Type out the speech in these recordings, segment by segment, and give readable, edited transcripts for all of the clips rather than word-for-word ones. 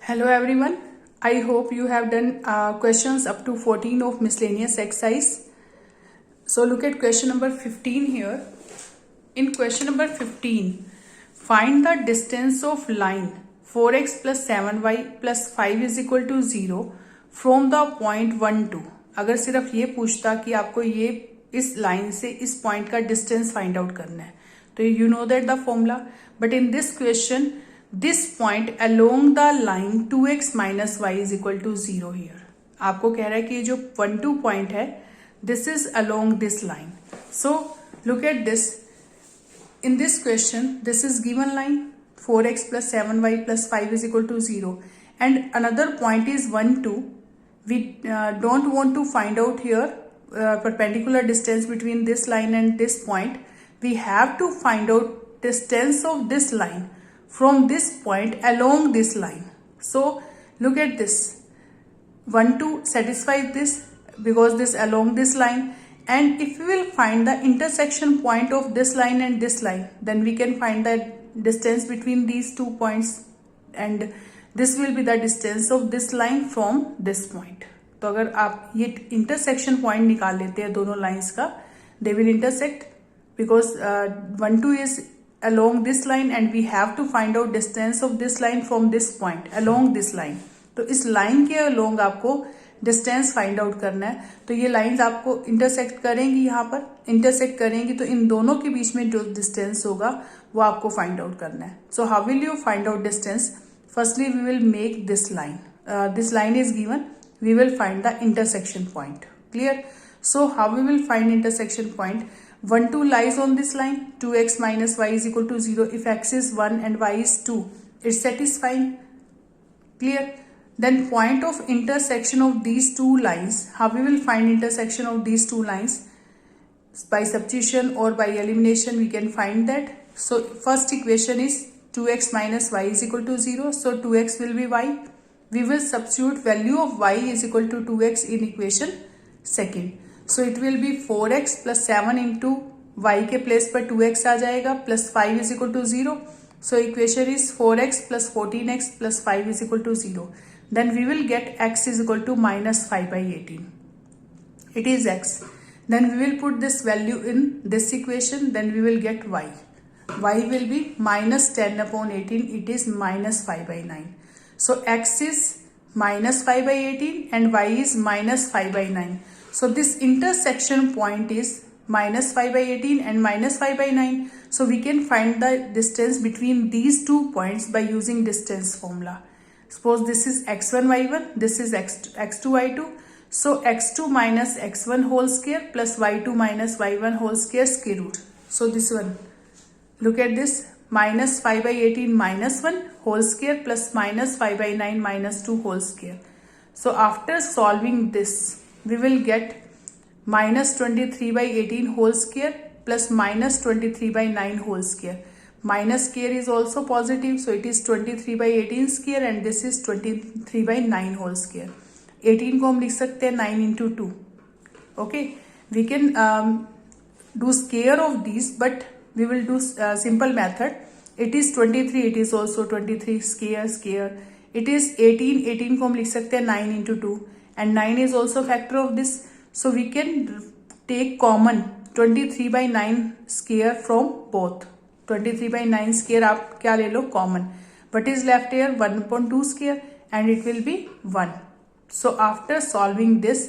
Hello everyone. I hope you have done questions up to 14 of miscellaneous exercise. So look at question number 15 here. In question number 15, find the distance of line 4x plus 7y plus 5 is equal to 0 from the point 1 to. अगर सिर्फ ये पूछता कि आपको ये इस line से इस पॉइंट का डिस्टेंस फाइंड आउट करना है तो you know that the formula, but in this question this point along the line 2x minus Y is equal to 0 here. आपको कह रहा है कि ये जो 1-2 पॉइंट है this is along this line. So look at this. In this question, this is given line 4x plus 7y plus 5 is equal to 0. And another point is 1, 2. We don't want to find out here perpendicular distance between this line and this point. We have to find out distance of this line from this point along this line. So look at this. 1, 2 satisfy this because this along this line. And if we will find the intersection point of this line and this line, then we can find the distance between these 2 points, and this will be the distance of this line from this point. तो अगर आप ये intersection point निकाल लेते हैं दोनों lines का, they will intersect because 1, 2 is along this line and we have to find out distance of this line from this point along this line. तो इस line के along आपको डिस्टेंस फाइंड आउट करना है. तो ये लाइंस आपको इंटरसेक्ट करेंगी, यहाँ पर इंटरसेक्ट करेंगी तो इन दोनों के बीच में जो डिस्टेंस होगा वो आपको फाइंड आउट करना है. So how will you find out distance? Firstly we will make this line. This line is given. We will find the intersection point. Clear? So how we will find intersection point? 1, 2 lies on this line. 2x minus y is equal to 0. If x is 1 and y is 2, it's satisfying. Clear? Then point of intersection of these two lines, how we will find intersection of these two lines? By substitution or by elimination we can find that. So first equation is 2x minus y is equal to 0. So 2x will be y. We will substitute value of y is equal to 2x in equation second. So it will be 4x plus 7 into y के place पर 2x आ जाएगा plus 5 is equal to 0. So equation is 4x plus 14x plus 5 is equal to 0. Then we will get x is equal to minus 5 by 18. It is x. Then we will put this value in this equation. Then we will get y. Y will be minus 10 upon 18. It is minus 5 by 9. So x is minus 5 by 18 and y is minus 5 by 9. So this intersection point is minus 5 by 18 and minus 5 by 9. So we can find the distance between these 2 points by using distance formula. Suppose this is x1 y1, this is x2 y2. So x2 minus x1 whole square plus y2 minus y1 whole square root. So this one, look at this, minus 5 by 18 minus 1 whole square plus minus 5 by 9 minus 2 whole square. So after solving this, we will get minus 23 by 18 whole square plus minus 23 by 9 whole square. Minus square is also positive, so it is 23 by 18 square and this is 23 by 9 whole square. 18 को हम लिख सकते हैं 9 into 2. Okay, we can do square of these, but we will do simple method. It is 23, it is also 23 square. It is 18 को हम लिख सकते हैं 9 into 2 and 9 is also factor of this. So we can take common 23 by 9 square from both. 23 by 9 square आप क्या ले लो common. What is left here? 1/2 square and it will be 1. So after solving this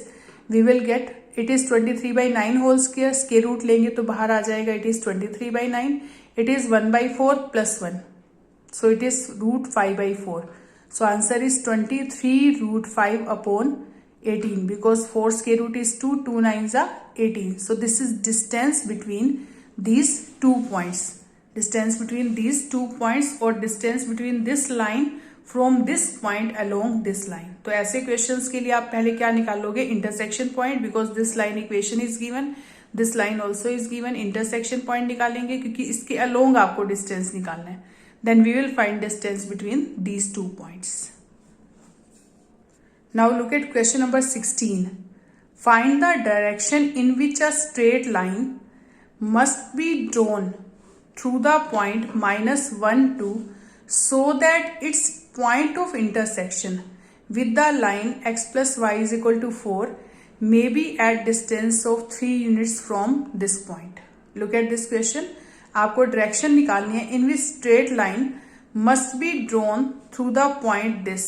we will get it is 23 by 9 whole square. Square root लेंगे तो बाहर आ जाएगा. It is 23 by 9. It is 1/4 plus 1. So it is root 5 by 4. So answer is 23 root 5 upon 18 because 4 square root is 2. 2 9s are 18. So this is distance between these 2 points. Distance between these 2 points or distance between this line from this point along this line. तो ऐसे questions के लिए आप पहले क्या निकालोगे? Intersection point, because this line equation is given. This line also is given. Intersection point निकालेंगे क्योंकि इसके along आपको distance निकालना है. Then we will find distance between these 2 points. Now look at question number 16. Find the direction in which a straight line must be drawn through the point minus 1, 2 so that its point of intersection with the line x plus y is equal to 4 may be at distance of 3 units from this point. Look at this question. आपको direction निकालनी है in which straight line must be drawn through the point this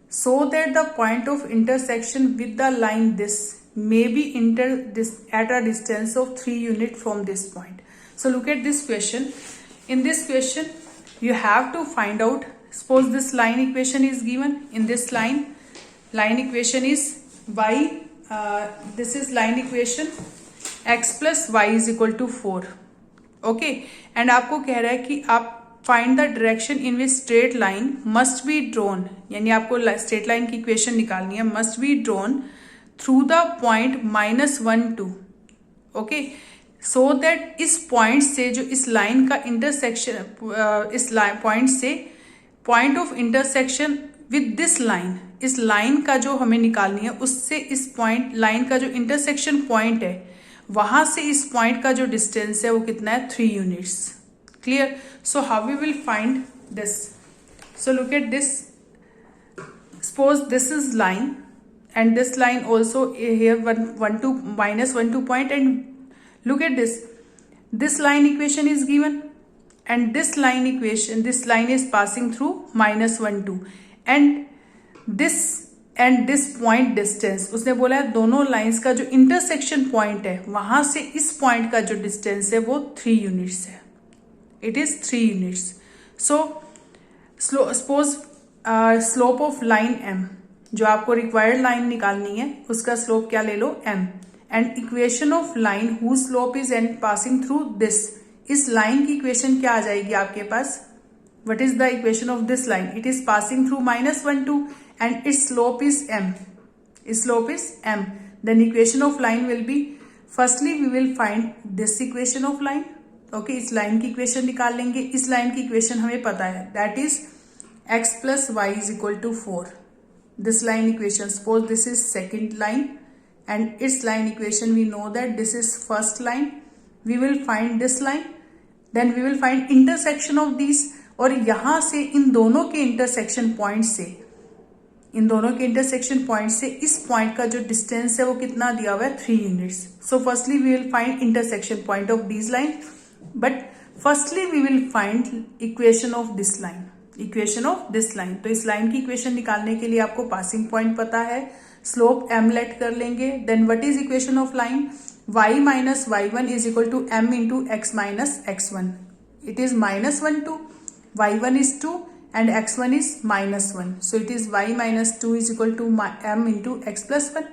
so that the point of intersection with the line this may be at a distance of 3 units from this point. So look at this question. In this question you have to find out, suppose this line equation is given. In this line equation is y, this is line equation x plus y is equal to 4. Okay and आपको कह रहा है कि आप find the direction in which straight line must be drawn, यानी आपको straight line की equation निकालनी है, must be drawn through the point -1 2. Okay, so that इस पॉइंट से जो इस लाइन का इंटरसेक्शन, इस पॉइंट से point of intersection with this line, इस लाइन का जो हमें निकालनी है उससे इस पॉइंट लाइन का जो इंटरसेक्शन पॉइंट है वहां से इस पॉइंट का जो डिस्टेंस है वो कितना है 3 units. Clear? So how we will find this? So look at this. Suppose this is line and this line also here -1 2 point, and look at this. This line equation is given and this line equation, this line is passing through -1 2 and this point distance, उसने बोला है दोनों lines का जो intersection point है वहां से इस पॉइंट का जो डिस्टेंस है वो 3 यूनिट्स है. It is 3 units. So suppose slope of line m, जो आपको रिक्वायर्ड लाइन निकालनी है उसका स्लोप क्या ले लो m, and equation of line who slope is and passing through this, इस लाइन की इक्वेशन क्या आ जाएगी आपके पास? What is the equation of this line? It is passing through -1 2 and its slope is m. Its slope is m. Then equation of line will be, firstly we will find this equation of line. Okay, इस line की equation निकाल लेंगे. इस line की equation हमें पता है, that is x plus y is equal to 4. This line equation, suppose this is second line and its line equation we know that this is first line. We will find this line, then we will find intersection of these. और यहां से इन दोनों के intersection point से इस point का जो distance है वो कितना दिया हुआ है? 3 units. So firstly we will find intersection point of this line, but firstly we will find equation of this line. तो इस लाइन की इक्वेशन निकालने के लिए आपको पासिंग पॉइंट पता है, स्लोप m लेट कर लेंगे. Then what is equation of line? y minus y1 is equal to m into x minus x1. It is -1 2. y1 is 2 and x1 is -1. So it is y minus 2 is equal to m into x plus 1.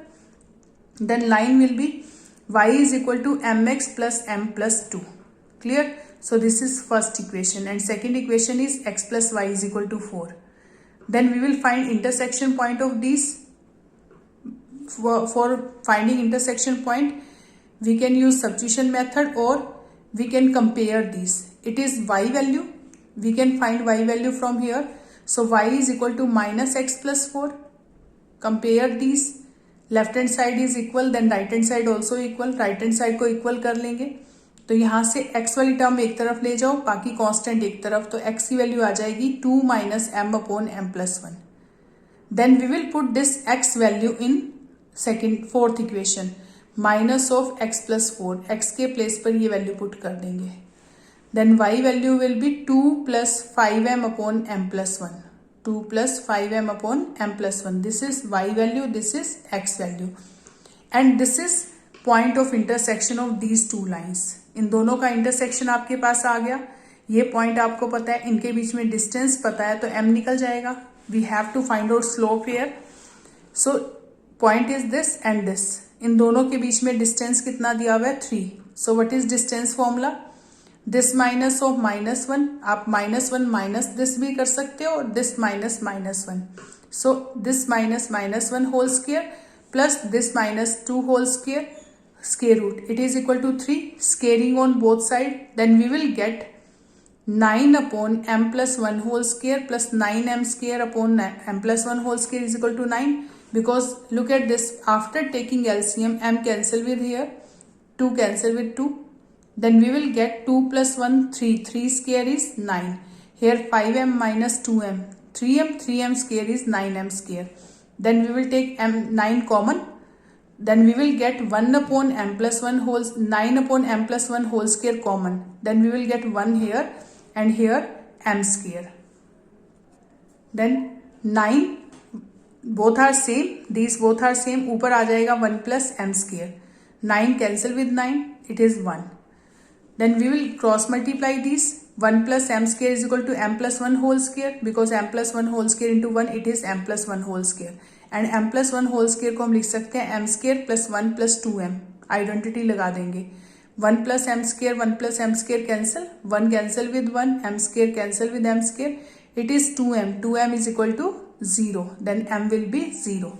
Then line will be y is equal to mx plus m plus 2. Clear? So this is first equation and second equation is x plus y is equal to 4. Then we will find intersection point of these. For finding intersection point we can use substitution method or we can compare these. It is y value. We can find y value from here. So y is equal to -x plus 4. Compare these. Left hand side is equal, then right hand side also equal. Right hand side को equal कर लेंगे. तो यहाँ से x वाली term एक तरफ ले जाओ, बाकी कांस्टेंट एक तरफ. तो x की वैल्यू आ जाएगी 2 minus m upon m plus 1. Then we will put this x value in fourth equation. Minus of x plus 4. x के प्लेस पर ये वैल्यू पुट कर देंगे. Then y value will be 2 plus 5m upon m plus 1. 2 plus 5m upon m plus 1. This is y value, this is x value. And this is point of intersection of these two lines. इन दोनों का intersection आपके पास आ गया. ये point आपको पता है, इनके बीच में डिस्टेंस पता है, तो m निकल जाएगा. We have to find out slope here. So point is this and this. इन दोनों के बीच में डिस्टेंस कितना दिया हुआ है? 3. So what is distance formula? This minus of -1, आप -1 माइनस दिस भी कर सकते हो और this -1. So this -1 whole square plus this -2 whole square square root. It is equal to 3. Squaring on both side, then we will get 9 upon m plus 1 whole square plus 9m square upon m plus 1 whole square is equal to 9. Because look at this, after taking LCM, m cancel with here, 2 cancel with 2. Then we will get 2 plus 1 3. 3 square is 9. Here 5m minus 2m. 3m square is 9m square. Then we will take 9 common. Then we will get 1 upon m plus 1 whole 9 upon m plus 1 whole square common. Then we will get 1 here and here m square. Then 9 both are same. These both are same. ऊपर आ जाएगा 1 plus m square. 9 cancel with 9. It is 1. Then we will cross multiply these. 1 plus m square is equal to m plus 1 whole square, because m plus 1 whole square into 1 it is m plus 1 whole square. And m plus 1 whole square को हम लिख सकते हैं m square plus 1 plus 2m. Identity लगा देंगे. 1 plus m square 1 plus m square cancel. 1 cancel with 1. m square cancel with m square. It is 2m. 2m is equal to 0. Then m will be 0.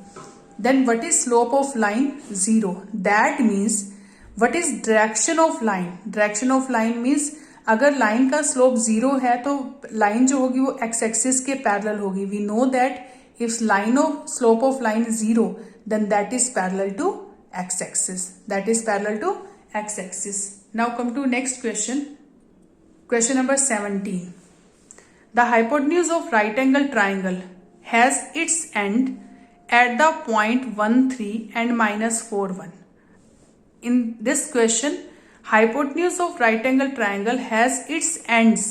Then what is slope of line? 0. That means what is direction of line? Direction of line means अगर line का slope 0 है तो line जो होगी वो x axis के parallel होगी. We know that if slope of line is 0, then that is parallel to x-axis. That is parallel to x-axis. Now come to next question. Question number 17. The hypotenuse of right angle triangle has its end at the point 1, 3 and minus 4, 1. In this question, hypotenuse of right angle triangle has its ends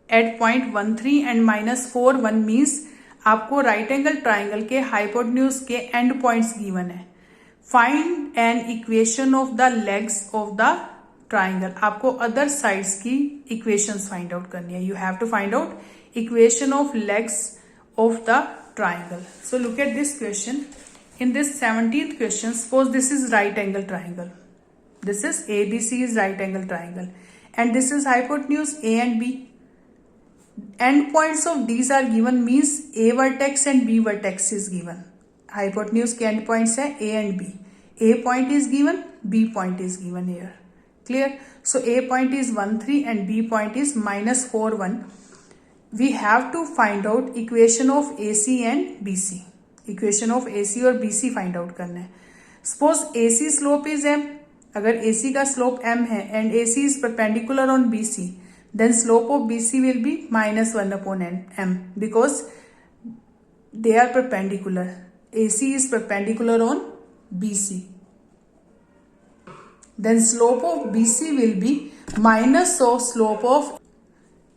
at point 1, 3 and minus 4, 1 means आपको right angle triangle के hypotenuse के end points given है. Find an equation of the legs of the triangle. आपको other sides की equations find out करनी है. You have to find out equation of legs of the triangle. So look at this question. In this 17th question, suppose this is right angle triangle. This is ABC is right angle triangle and this is hypotenuse A and B. End points of these are given means A vertex and B vertex is given. Hypotenuse के end points है A and B. A point is given, B point is given here. Clear? So A point is 1, 3 and B point is minus 4, 1. We have to find out equation of AC and BC. Equation of AC और BC find out करना है. Suppose AC slope is M. अगर AC का slope M है and AC is perpendicular on BC, then slope of BC will be minus 1 upon m because they are perpendicular. AC is perpendicular on BC. Then slope of BC will be minus of slope of,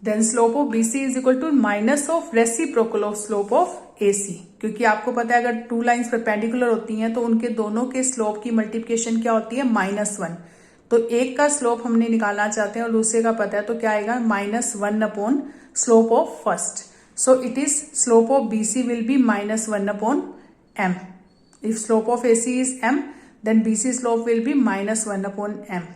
then slope of BC is equal to minus of reciprocal of slope of AC. क्योंकि आपको पता है अगर 2 lines perpendicular होती हैं तो उनके दोनों के स्लोप की मल्टीप्लिकेशन क्या होती है? -1. तो एक का स्लोप हमने निकालना चाहते हैं और दूसरे का पता है तो क्या आएगा? -1 upon slope of first. So it is slope of BC will be -1 upon m. If slope of AC is m, then BC slope will be -1 upon m.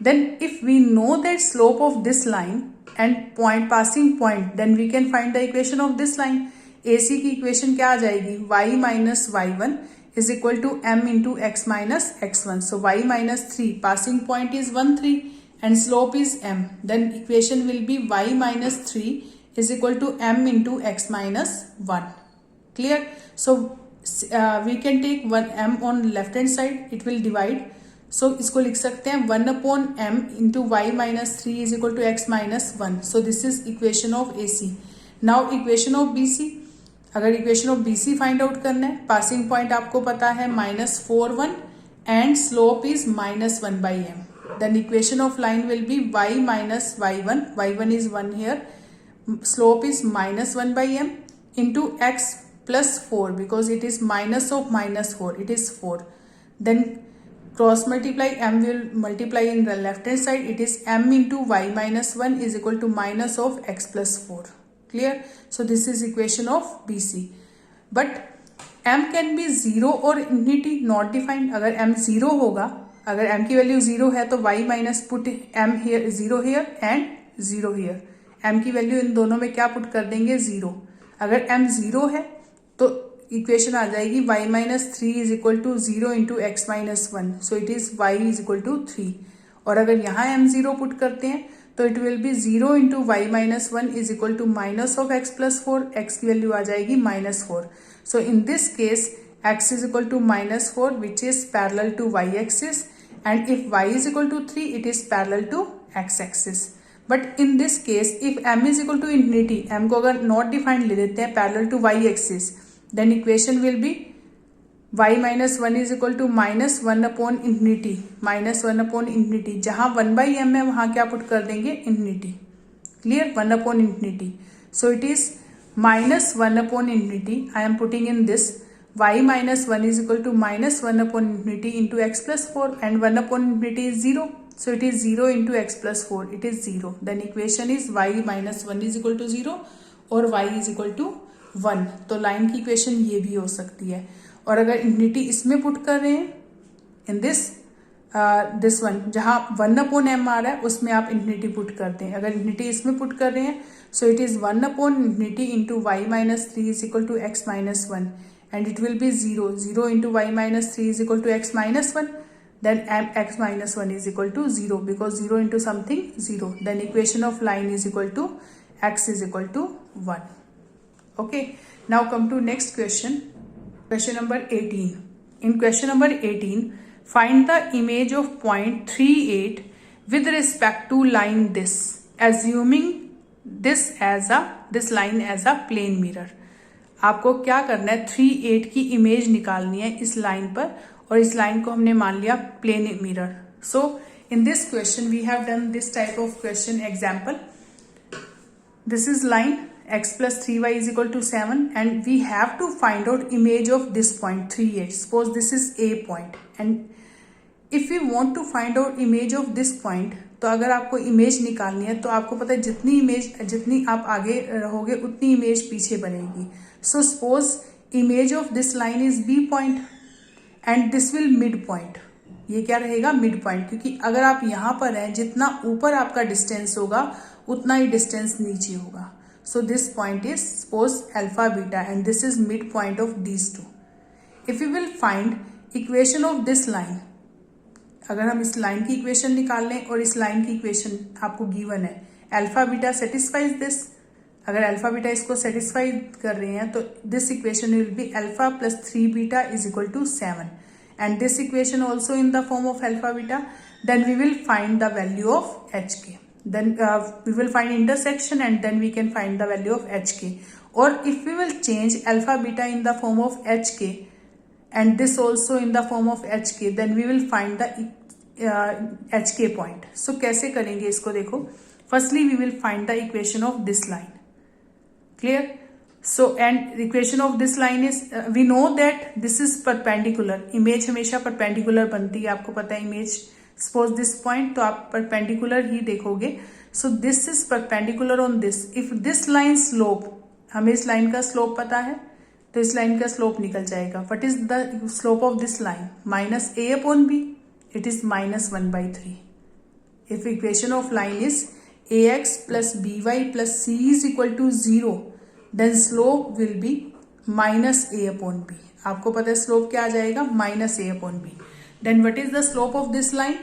Then if we know that slope of this line and point passing point, then we can find the equation of this line. AC की equation क्या आ जाएगी? y minus y1 is equal to m into x minus x1. So y minus 3, passing point is 1, 3 and slope is m. Then equation will be y minus 3 is equal to m into x minus 1. Clear? So we can take 1 m on left hand side, it will divide. So इसको लिख सकते हैं 1 upon m into y minus 3 is equal to x minus 1. So this is equation of AC. Now equation of BC. अगर equation of BC find out करना है, passing point आपको पता है -4, 1 and slope is -1 by m. Then equation of line will be y minus y1. y1 is 1 here. Slope is -1 by m into x plus 4 because it is minus of -4. It is 4. Then cross multiply, m will multiply in the left hand side. It is m into y minus 1 is equal to minus of x plus 4. Clear? So this is equation of BC. But m can be 0 or infinity, not defined. अगर m 0 होगा, अगर m की value 0 है तो y minus put m here 0 here and 0 here. m की value in दोनों में क्या पुट कर देंगे? 0. अगर m 0 है तो इक्वेशन आ जाएगी y minus 3 is equal to 0 into x minus 1. So it is y is equal to 3. और अगर यहाँ m 0 पुट करते हैं तो it will be 0 into y minus 1 is equal to minus of x plus 4. X की value आ जाएगी -4. So in this case x is equal to -4 which is parallel to y axis, and if y is equal to 3 it is parallel to x axis. But in this case if m is equal to infinity, m को अगर not defined ले लेते हैं parallel to y axis, then equation will be y minus one is equal to minus one upon infinity, minus one upon infinity, जहां 1/m है वहां क्या put कर देंगे, infinity. Clear, 1 upon infinity. So it is minus one upon infinity. I am putting in this y minus one is equal to minus one upon infinity into x plus four, and one upon infinity is zero. So it is 0 into x plus 4. It is 0. Then equation is y minus 1 is equal to 0 और y is equal to 1. तो line की equation ये भी हो सकती है. और अगर इन्फिनिटी इसमें पुट कर रहे हैं इन दिस वन, जहां 1 अपॉन एम आ रहा है उसमें आप इन्फिनिटी पुट करते हैं. अगर इन्फिनिटी इसमें पुट कर रहे हैं so it is 1 upon infinity into y minus three is equal to x minus one, and it will be 0. 0 into y minus 3 is equal to x minus 1. Then x minus 1 is equal to 0 because 0 into something 0. Then equation of line is equal to x is equal to 1. Okay. Now come to next question. Question number 18. In question number 18, find the image of point 38 with respect to line this, assuming this line as a plane mirror. आपको क्या करना है, 38 की image निकालनी है इस line पर, और इस लाइन को हमने मान लिया plane mirror. So in this question we have done this type of question example. This is line x plus 3y is equal to 7 and we have to find out image of this point 38. Suppose this is a point and if we want to find out image of this point, तो अगर आपको image निकालनी है तो आपको पता है जितनी आप आगे रहोगे उतनी इमेज पीछे बनेगी. So suppose image of this line is b point and this will mid point. ये क्या रहेगा, मिड पॉइंट, क्योंकि अगर आप यहाँ पर हैं जितना ऊपर आपका डिस्टेंस होगा उतना ही डिस्टेंस नीचे होगा. So this point is suppose alpha beta and this is mid point of these to. If you will find equation of this line, अगर हम इस लाइन की इक्वेशन निकाल लें और इस लाइन की इक्वेशन आपको गिवन है, अल्फा बीटा सेटिस्फाइज दिस. अगर अल्फा बीटा इसको सेटिस्फाई कर रहे हैं तो this equation will be alpha plus 3 beta is equal to 7 and this equation also in the form of alpha beta. Then we will find the value of h k. then we will find intersection and then we can find the value of hk. Or if we will change alpha beta in the form of hk and this also in the form of hk, then we will find the hk point. So कैसे करेंगे इसको देखो. Firstly we will find the equation of this line. Clear? So and equation of this line is we know that this is perpendicular. Image हमेशा perpendicular बनती है, आपको पता है image. Suppose this point, तो आप perpendicular ही देखोगे. So this is perpendicular on this. If this line slope, हमें इस लाइन का स्लोप पता है तो इस लाइन का स्लोप निकल जाएगा. What is the slope of this line? Minus a upon b. It is minus 1/3. If equation of line is ax plus by plus c is equal to 0, then slope will be minus a upon b. आपको पता है slope क्या आ जाएगा, minus a upon b. Then what is the slope of this line?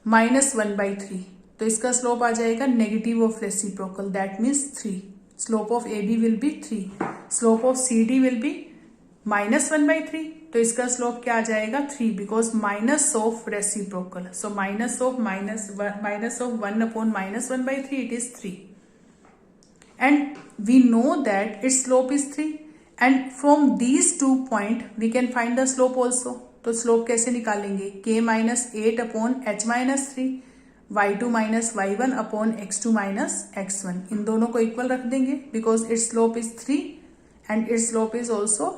Minus 1/3. तो इसका slope आ जाएगा negative of reciprocal, that means 3. Slope of A B will be 3. Slope of C D will be minus 1/3. तो इसका slope क्या आ जाएगा 3 because minus of reciprocal. So minus of 1 upon minus 1/3 it is 3. And we know that its slope is 3 and from these 2 point we can find the slope also. तो slope कैसे निकालेंगे, k minus 8 upon h minus 3, y2 minus y1 upon x2 minus x1. इन दोनों को equal रख देंगे because its slope is 3 and its slope is also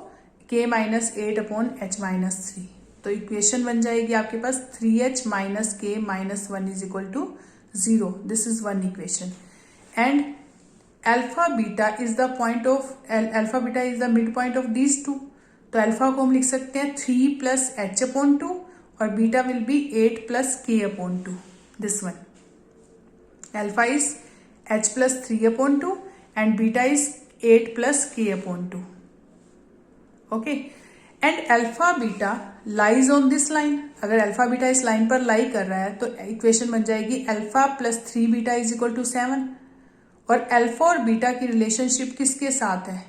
k minus 8 upon h minus 3. तो equation बन जाएगी आपके पास 3h minus k minus 1 is equal to 0. This is one equation. And alpha beta is the mid point of these two. तो alpha को हम लिख सकते हैं 3 प्लस h अपॉन 2 और beta will be 8 plus k upon 2. This one alpha is h plus 3 upon 2 एंड beta is 8 plus k upon 2. Okay. And alpha beta lies on this line. अगर alpha beta इस line पर lie कर रहा है तो equation बन जाएगी alpha plus 3 beta is equal to 7. और अल्फा और बीटा की रिलेशनशिप किसके साथ है,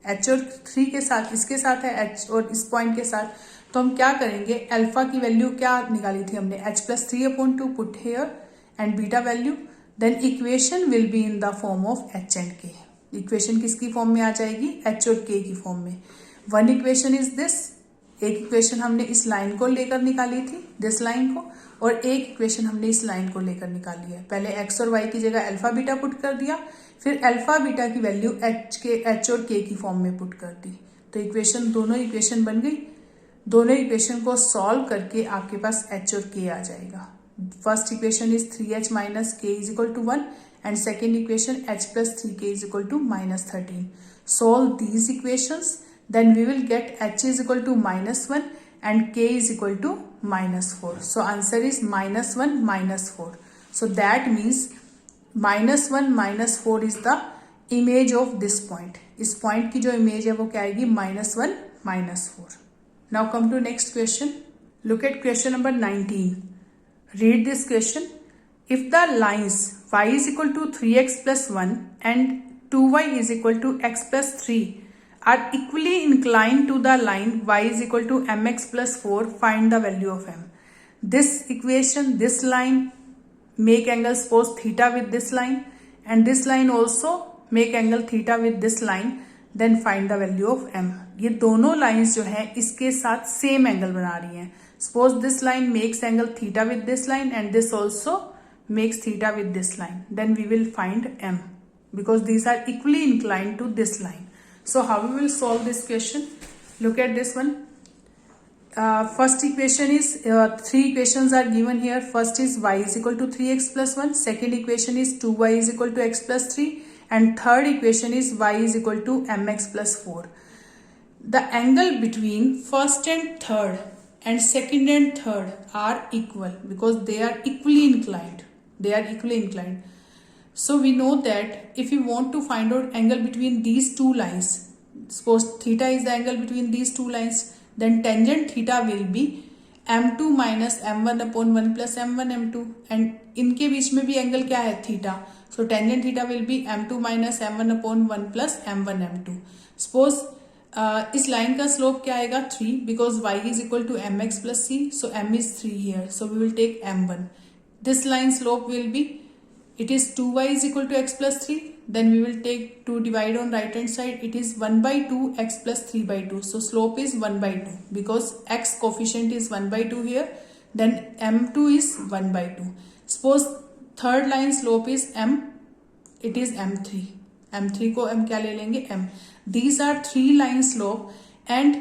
h और 3 के साथ, इसके साथ है h और इस पॉइंट के साथ. तो हम क्या करेंगे, अल्फा की वैल्यू क्या निकाली थी हमने, h plus 3 upon 2 put here and beta value then equation will be in the form of h and k. Equation किसकी फॉर्म में आ जाएगी? एच और के की फॉर्म में। वन इक्वेशन इज दिस, एक इक्वेशन हमने इस लाइन को लेकर निकाली थी, दिस लाइन को, और एक इक्वेशन हमने इस लाइन को लेकर निकाली है। पहले एक्स और वाई की जगह अल्फा बीटा पुट कर दिया, फिर अल्फा बीटा की वैल्यू एच और के की फॉर्म में पुट कर दी, तो इक्वेशन, दोनों इक्वेशन बन गई। दोनों इक्वेशन को सॉल्व करके आपके पास एच और के आ जाएगा। First equation is 3h minus k is equal to 1 and second equation h plus 3k is equal to minus 13। Solve these equations, then we will get h is equal to -1 and k is equal to -4. So answer is -1 -4. So that means -1 -4 is the image of this point. इस point की जो image है वो क्या आएगी? -1 -4. Now come to next question. Look at question number 19. Read this question. If the lines y is equal to 3x plus 1 and 2y is equal to x plus 3 are equally inclined to the line y is equal to mx plus 4, find the value of m. This equation, this line make angle suppose theta with this line and this line also make angle theta with this line, then find the value of m. ये दोनों lines जो हैं इसके साथ same angle बना रही हैं। Suppose this line makes angle theta with this line and this also makes theta with this line, then we will find m because these are equally inclined to this line. So how we will solve this question? Look at this one. First equation is, three equations are given here. First is y is equal to 3x plus 1. Second equation is 2y is equal to x plus 3. And third equation is y is equal to mx plus 4. The angle between first and third and second and third are equal because they are equally inclined. They are equally inclined. So we know that if you want to find out angle between these two lines, suppose theta is the angle between these two lines, then tangent theta will be m2 minus m1 upon 1 plus m1 m2, and इनके बीच में भी angle क्या है? Theta. So tangent theta will be m2 minus m1 upon 1 plus m1 m2. Suppose इस line का slope क्या आएगा? 3 because y is equal to mx plus c, so m is 3 here, so we will take m1. This line slope will be, it is 2y is equal to x plus 3, then we will take 2 divide on right hand side, it is 1 by 2 x plus 3 by 2, so slope is 1 by 2 because x coefficient is 1 by 2 here, then m2 is 1 by 2. Suppose third line slope is m, it is m3. m3 को m क्या ले लेंगे? m. These are three line slope and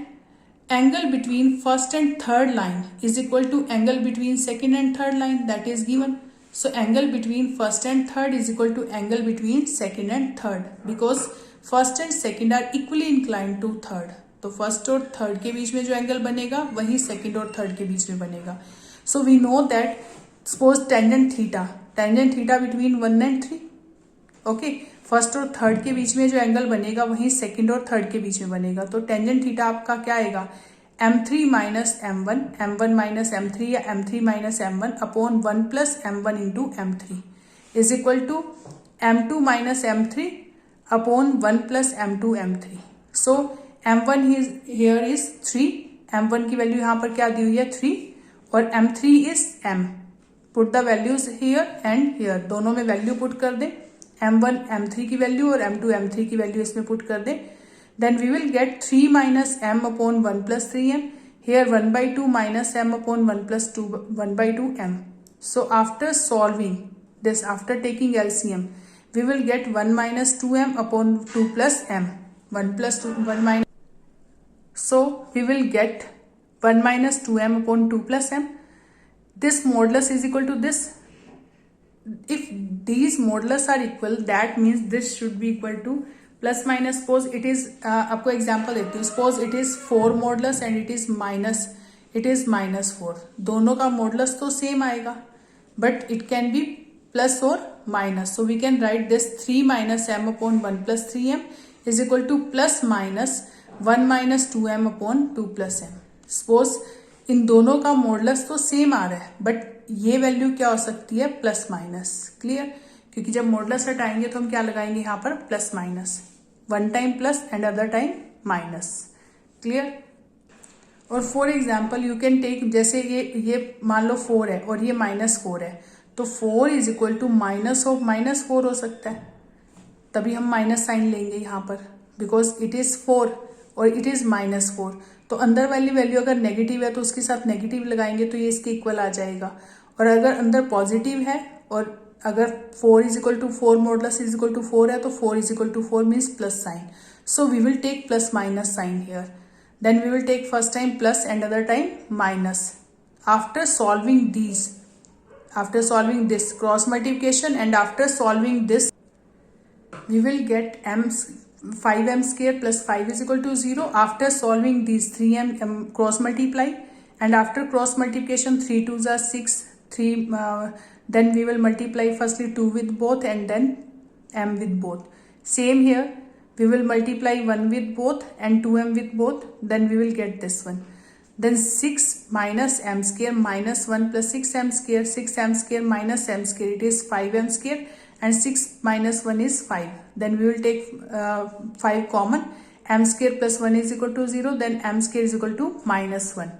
angle between first and third line is equal to angle between second and third line, that is given. So angle between first and third is equal to angle between second and third because first and second are equally inclined to third. तो first और third के बीच में जो angle बनेगा वही second और third के बीच में बनेगा. So we know that suppose tangent theta between 1 and 3. Okay, first और थर्ड के बीच में जो एंगल बनेगा वही सेकंड और थर्ड के बीच में बनेगा, तो टेंजेंट थीटा आपका क्या आएगा? m3 minus m1, m1 minus m3 या m3 minus m1 upon 1 plus m1 into m3 is equal to m2 minus m3 upon 1 plus m2 m3. So m1 here is 3, m1 की value यहाँ पर क्या दी हुई है? 3, और m3 is m. Put the values here and here, दोनों में value put कर दे. m1 m3 की वैल्यू और m2 m3 की वैल्यू इसमें पुट कर दे. Then we will get 3 minus m upon 1 plus 3m. Here 1 by 2 minus m upon 1 plus 1 by 2 m. So after solving this, after taking LCM, we will get 1 minus 2m upon 2 plus m. 1 plus 2, 1 minus. So we will get 1 minus 2m upon 2 plus m. This modulus is equal to this. If these modulus are equal, that means this should be equal to plus minus. Suppose it is, आपको example देती हूँ. Suppose it is 4 modulus and it is minus 4. दोनों का modulus तो same आएगा but it can be plus और minus. So we can write this 3 minus m upon 1 plus 3m is equal to plus minus 1 minus 2m upon 2 plus m. Suppose इन दोनों का modulus तो same आ रहा है but ये value क्या हो सकती है? Plus minus. क्लियर? क्योंकि जब मॉडुलस हटाएंगे तो हम क्या लगाएंगे यहाँ पर? Plus minus. One time plus and other time minus. Clear? और for example you can take, जैसे ये मान लो 4 है और ये -4 है, तो 4 is equal to minus of -4 हो सकता है, तभी हम माइनस साइन लेंगे यहाँ पर, बिकॉज इट इज 4 और इट इज -4। तो अंदर वाली वैल्यू अगर नेगेटिव है तो उसके साथ नेगेटिव लगाएंगे तो ये इसके इक्वल आ जाएगा, और अगर अंदर पॉजिटिव है और अगर 4 is equal to 4 modulus is equal to 4 है तो 4 is equal to 4 means plus sign. So we will take plus minus sign here. Then we will take first time plus and other time minus. After solving these, after solving this cross multiplication and after solving this, we will get 5m square plus 5 is equal to 0. After solving these 3m cross multiply, and after cross multiplication 3 2s are 6, 3 then we will multiply firstly 2 with both and then m with both. Same here, we will multiply 1 with both and 2m with both, then we will get this one. Then 6 minus m square minus 1 plus 6m square, 6m square minus m square, it is 5m square, and 6 minus 1 is 5. Then we will take 5 common, m square plus 1 is equal to 0, then m square is equal to -1.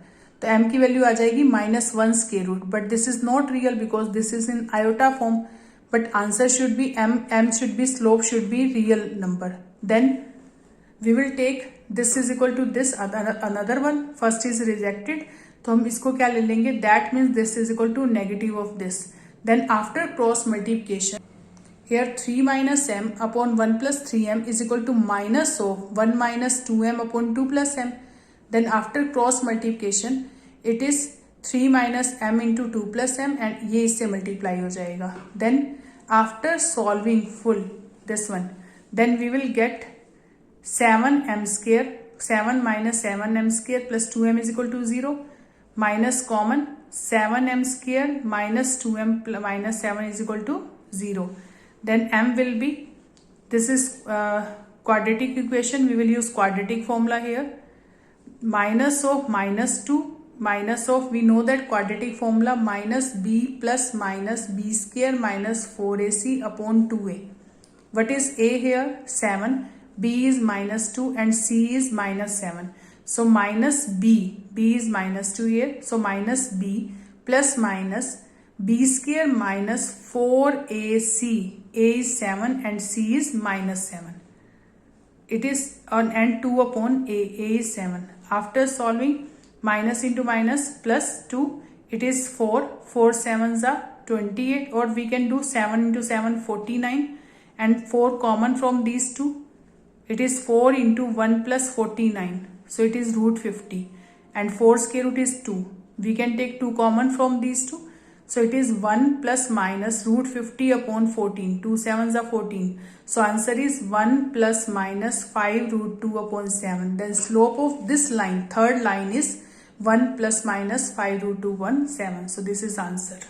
तो m की value आ जाएगी -1 square root, but this is not real because this is in iota form, but answer should be m should be, slope should be real number. Then we will take this is equal to this another one, first is rejected, तो हम इसको क्या ले लेंगे, that means this is equal to negative of this. Then after cross multiplication, here 3 minus m upon 1 plus 3m is equal to minus of 1 minus 2m upon 2 plus m. Then after cross multiplication it is 3 minus m into 2 plus m, and ये इससे multiply हो जाएगा. Then after solving full this one, then we will get 7m square, 7 minus 7m square plus 2m is equal to 0, minus common 7m square minus 2m minus 7 is equal to 0. Then m will be, this is quadratic equation, we will use quadratic formula here, minus of -2 minus of, we know that quadratic formula minus b plus minus b square minus 4ac upon 2a. What is a here? 7. B is -2 and c is -7. So minus b is -2 here. So minus b plus minus b square minus 4ac. A is 7 and c is -7. It is on and 2 upon a. A is 7. After solving minus into minus plus 2, it is 4. 4 7s are 28, or we can do 7 into 7 49. And 4 common from these two, it is 4 into 1 plus 49, so it is root 50, and 4 square root is 2. We can take 2 common from these two, so it is 1 plus minus root 50 upon 14. 2 7s are 14, so answer is 1 plus minus 5 root 2 upon 7. Then slope of this line, third line, is 1 plus minus 5 root 2 upon 7. So this is answer.